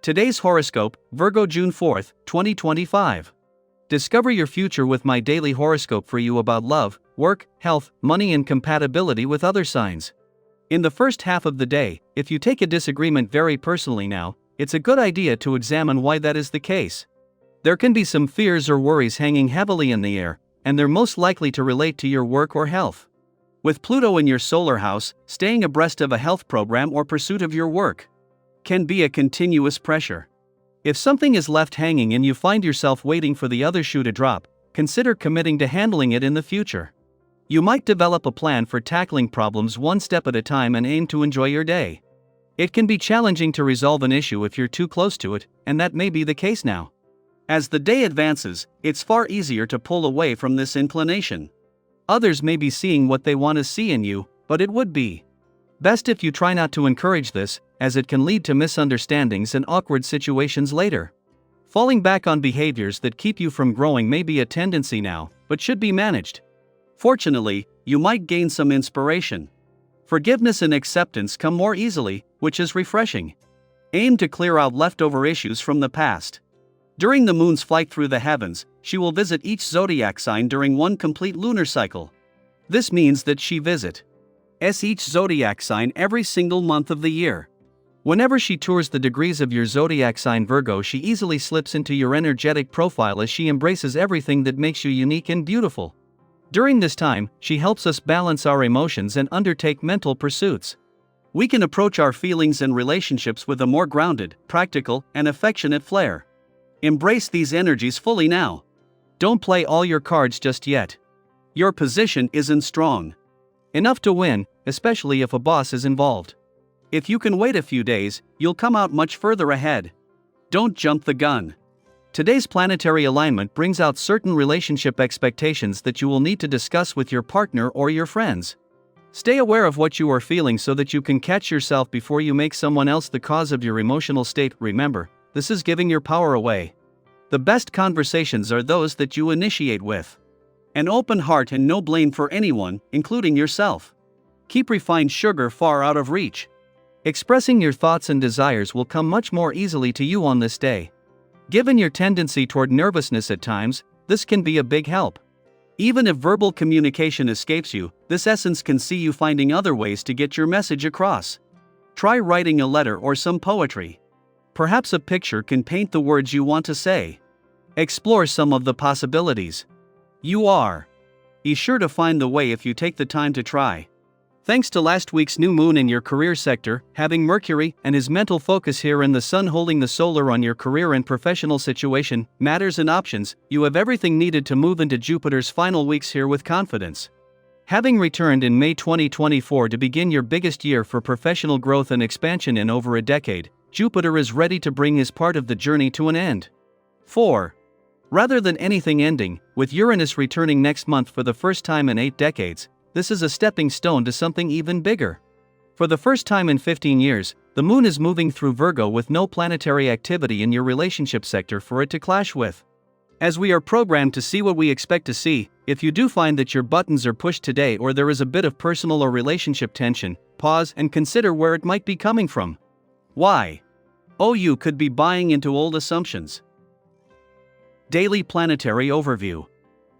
Today's horoscope, Virgo June 4th, 2025. Discover your future with my daily horoscope for you about love, work, health, money, and compatibility with other signs. In the first half of the day, if you take a disagreement very personally now, it's a good idea to examine why that is the case. There can be some fears or worries hanging heavily in the air, and they're most likely to relate to your work or health. With Pluto in your solar house, staying abreast of a health program or pursuit of your work can be a continuous pressure. If something is left hanging and you find yourself waiting for the other shoe to drop, consider committing to handling it in the future. You might develop a plan for tackling problems one step at a time and aim to enjoy your day. It can be challenging to resolve an issue if you're too close to it, and that may be the case now. As the day advances, it's far easier to pull away from this inclination. Others may be seeing what they want to see in you, but it would be best if you try not to encourage this, as it can lead to misunderstandings and awkward situations later. Falling back on behaviors that keep you from growing may be a tendency now, but should be managed. Fortunately, you might gain some inspiration. Forgiveness and acceptance come more easily, which is refreshing. Aim to clear out leftover issues from the past. During the moon's flight through the heavens, she will visit each zodiac sign during one complete lunar cycle. This means that she visits each zodiac sign every single month of the year. Whenever she tours the degrees of your zodiac sign Virgo, she easily slips into your energetic profile as she embraces everything that makes you unique and beautiful. During this time, she helps us balance our emotions and undertake mental pursuits. We can approach our feelings and relationships with a more grounded, practical, and affectionate flair. Embrace these energies fully now. Don't play all your cards just yet. Your position isn't strong enough to win, especially if a boss is involved. If you can wait a few days, you'll come out much further ahead. Don't jump the gun. Today's planetary alignment brings out certain relationship expectations that you will need to discuss with your partner or your friends. Stay aware of what you are feeling so that you can catch yourself before you make someone else the cause of your emotional state. Remember, this is giving your power away. The best conversations are those that you initiate with an open heart and no blame for anyone, including yourself. Keep refined sugar far out of reach. Expressing your thoughts and desires will come much more easily to you on this day. Given your tendency toward nervousness at times, this can be a big help. Even if verbal communication escapes you, this essence can see you finding other ways to get your message across. Try writing a letter or some poetry. Perhaps a picture can paint the words you want to say. Explore some of the possibilities. Be sure to find the way if you take the time to try. Thanks to last week's new moon in your career sector, having Mercury and his mental focus here and the sun holding the solar on your career and professional situation, matters and options, you have everything needed to move into Jupiter's final weeks here with confidence. Having returned in May 2024 to begin your biggest year for professional growth and expansion in over a decade, Jupiter is ready to bring his part of the journey to an end. 4. Rather than anything ending, with Uranus returning next month for the first time in 8 decades, this is a stepping stone to something even bigger. For the first time in 15 years, the moon is moving through Virgo with no planetary activity in your relationship sector for it to clash with. As we are programmed to see what we expect to see, if you do find that your buttons are pushed today or there is a bit of personal or relationship tension, pause and consider where it might be coming from. Why? You could be buying into old assumptions. Daily Planetary Overview.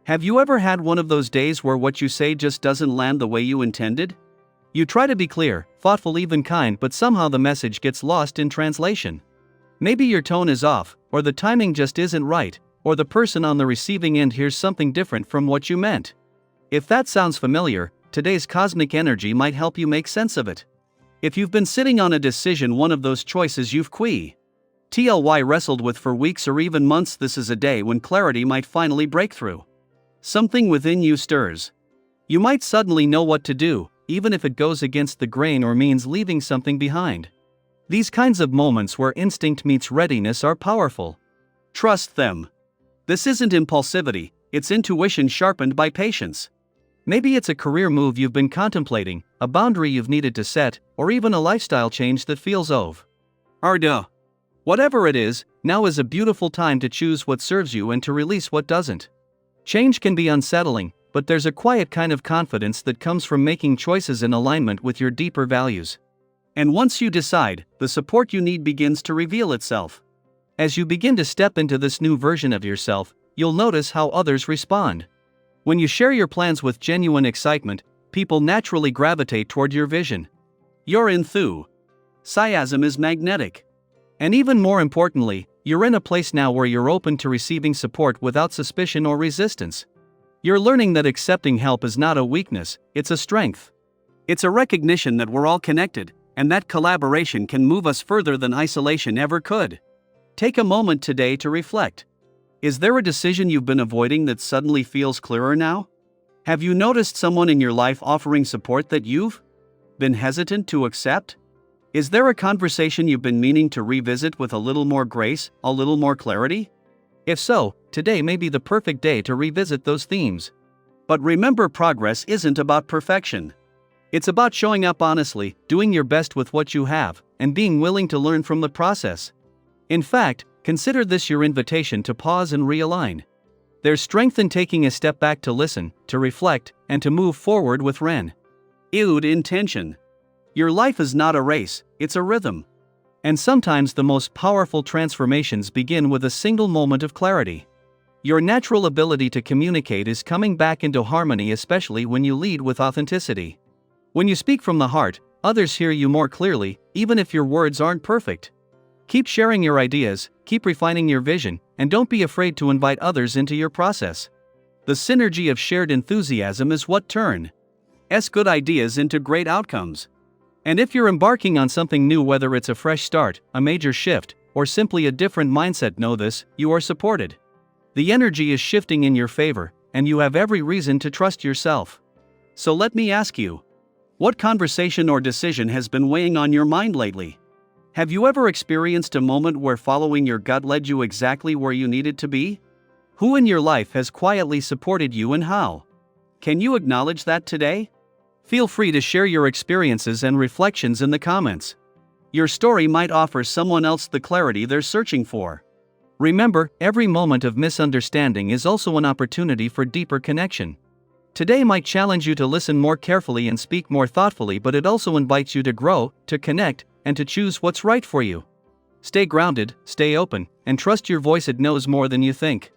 Have you ever had one of those days where what you say just doesn't land the way you intended? You try to be clear, thoughtful, even kind, but somehow the message gets lost in translation. Maybe your tone is off, or the timing just isn't right, or the person on the receiving end hears something different from what you meant. If that sounds familiar, today's cosmic energy might help you make sense of it. If you've been sitting on a decision, one of those choices you've wrestled with for weeks or even months, this is a day when clarity might finally break through. Something within you stirs. You might suddenly know what to do, even if it goes against the grain or means leaving something behind. These kinds of moments where instinct meets readiness are powerful. Trust them. This isn't impulsivity, it's intuition sharpened by patience. Maybe it's a career move you've been contemplating, a boundary you've needed to set, or even a lifestyle change that feels overdue. Whatever it is, now is a beautiful time to choose what serves you and to release what doesn't. Change can be unsettling, but there's a quiet kind of confidence that comes from making choices in alignment with your deeper values. And once you decide, the support you need begins to reveal itself. As you begin to step into this new version of yourself, you'll notice how others respond. When you share your plans with genuine excitement, people naturally gravitate toward your vision. Your enthusiasm is magnetic. And even more importantly, you're in a place now where you're open to receiving support without suspicion or resistance. You're learning that accepting help is not a weakness, it's a strength. It's a recognition that we're all connected, and that collaboration can move us further than isolation ever could. Take a moment today to reflect. Is there a decision you've been avoiding that suddenly feels clearer now? Have you noticed someone in your life offering support that you've been hesitant to accept? Is there a conversation you've been meaning to revisit with a little more grace, a little more clarity? If so, today may be the perfect day to revisit those themes. But remember, progress isn't about perfection. It's about showing up honestly, doing your best with what you have, and being willing to learn from the process. In fact, consider this your invitation to pause and realign. There's strength in taking a step back to listen, to reflect, and to move forward with renewed intention. Your life is not a race, it's a rhythm. And sometimes the most powerful transformations begin with a single moment of clarity. Your natural ability to communicate is coming back into harmony, especially when you lead with authenticity. When you speak from the heart, others hear you more clearly, even if your words aren't perfect. Keep sharing your ideas, keep refining your vision, and don't be afraid to invite others into your process. The synergy of shared enthusiasm is what turns good ideas into great outcomes. And if you're embarking on something new, whether it's a fresh start, a major shift, or simply a different mindset, know this: you are supported. The energy is shifting in your favor, and you have every reason to trust yourself. So let me ask you, what conversation or decision has been weighing on your mind lately? Have you ever experienced a moment where following your gut led you exactly where you needed to be? Who in your life has quietly supported you, and how? Can you acknowledge that today? Feel free to share your experiences and reflections in the comments. Your story might offer someone else the clarity they're searching for. Remember, every moment of misunderstanding is also an opportunity for deeper connection. Today might challenge you to listen more carefully and speak more thoughtfully, but it also invites you to grow, to connect, and to choose what's right for you. Stay grounded, stay open, and trust your voice. It knows more than you think.